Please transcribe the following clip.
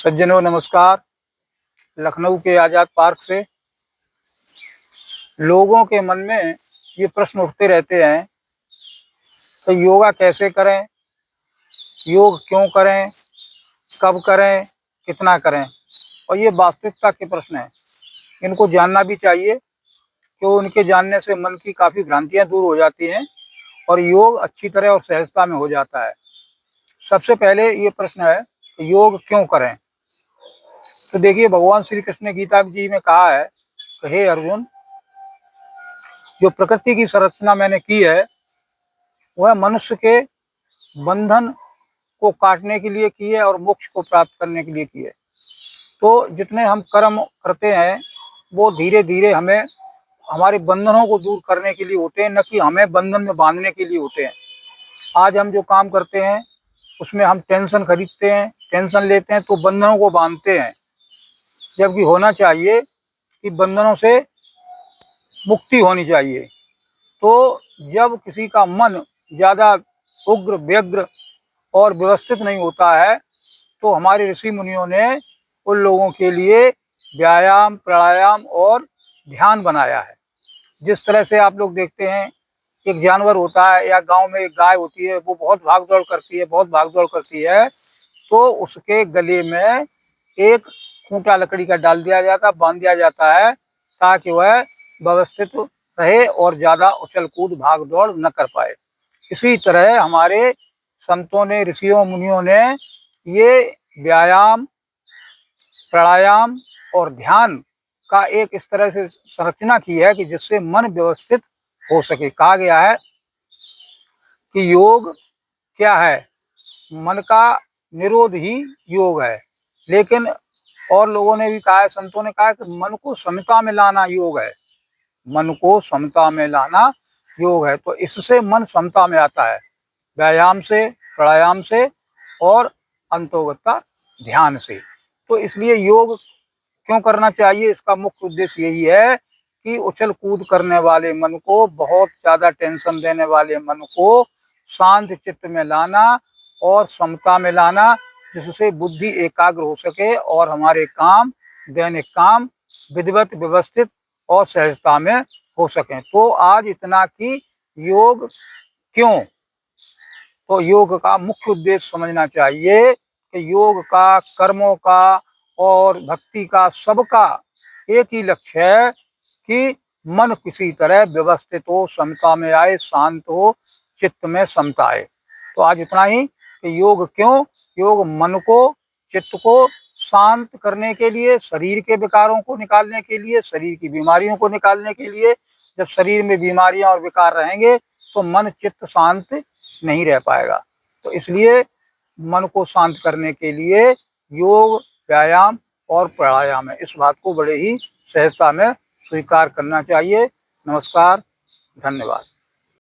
सज्जनों नमस्कार। लखनऊ के आज़ाद पार्क से लोगों के मन में ये प्रश्न उठते रहते हैं, तो योगा कैसे करें, योग क्यों करें, कब करें, कितना करें। और ये वास्तविकता के प्रश्न हैं। इनको जानना भी चाहिए, क्यों उनके जानने से मन की काफ़ी भ्रांतियाँ दूर हो जाती हैं और योग अच्छी तरह और सहजता में हो जाता है। सबसे पहले ये प्रश्न है, योग क्यों करें। तो देखिए, भगवान श्री कृष्ण ने गीता जी में कहा है कि हे अर्जुन, जो प्रकृति की संरचना मैंने की है वह मनुष्य के बंधन को काटने के लिए की है और मोक्ष को प्राप्त करने के लिए की है। तो जितने हम कर्म करते हैं वो धीरे धीरे हमें हमारे बंधनों को दूर करने के लिए होते हैं, न कि हमें बंधन में बांधने के लिए होते हैं। आज हम जो काम करते हैं उसमें हम टेंशन खरीदते हैं, टेंशन लेते हैं, तो बंधनों को बांधते हैं, जबकि होना चाहिए कि बंधनों से मुक्ति होनी चाहिए। तो जब किसी का मन ज़्यादा उग्र, व्यग्र और व्यवस्थित नहीं होता है, तो हमारे ऋषि मुनियों ने उन लोगों के लिए व्यायाम, प्राणायाम और ध्यान बनाया है। जिस तरह से आप लोग देखते हैं, एक जानवर होता है या गांव में एक गाय होती है, वो बहुत भाग दौड़ करती है, बहुत भाग दौड़ करती है, तो उसके गले में एक खूंटा लकड़ी का डाल दिया जाता है, बांध दिया जाता है, ताकि वह व्यवस्थित रहे और ज़्यादा उछल कूद भाग दौड़ न कर पाए। इसी तरह हमारे संतों ने, ऋषियों मुनियों ने ये व्यायाम, प्राणायाम और ध्यान का एक इस तरह से संरचना की है कि जिससे मन व्यवस्थित हो सके। कहा गया है कि योग क्या है, मन का निरोध ही योग है। लेकिन और लोगों ने भी कहा है, संतों ने कहा है कि मन को समता में लाना योग है, मन को समता में लाना योग है। तो इससे मन समता में आता है, व्यायाम से, प्राणायाम से और अंतोगत्ता ध्यान से। तो इसलिए योग क्यों करना चाहिए, इसका मुख्य उद्देश्य यही है कि उछल कूद करने वाले मन को, बहुत ज़्यादा टेंशन देने वाले मन को शांत चित्त में लाना और समता में लाना, जिससे बुद्धि एकाग्र हो सके और हमारे काम, दैनिक काम विधिवत, व्यवस्थित और सहजता में हो सकें। तो आज इतना कि योग क्यों, तो योग का मुख्य उद्देश्य समझना चाहिए कि योग का, कर्मों का और भक्ति का, सबका एक ही लक्ष्य है कि मन किसी तरह व्यवस्थित हो, समता में आए, शांत हो, चित्त में समता आए। तो आज इतना ही कि योग क्यों, योग मन को, चित्त को शांत करने के लिए, शरीर के विकारों को निकालने के लिए, शरीर की बीमारियों को निकालने के लिए। जब शरीर में बीमारियां और विकार रहेंगे तो मन चित्त शांत नहीं रह पाएगा। तो इसलिए मन को शांत करने के लिए योग, व्यायाम और प्राणायाम है। इस बात को बड़े ही सहजता में स्वीकार करना चाहिए। नमस्कार, धन्यवाद।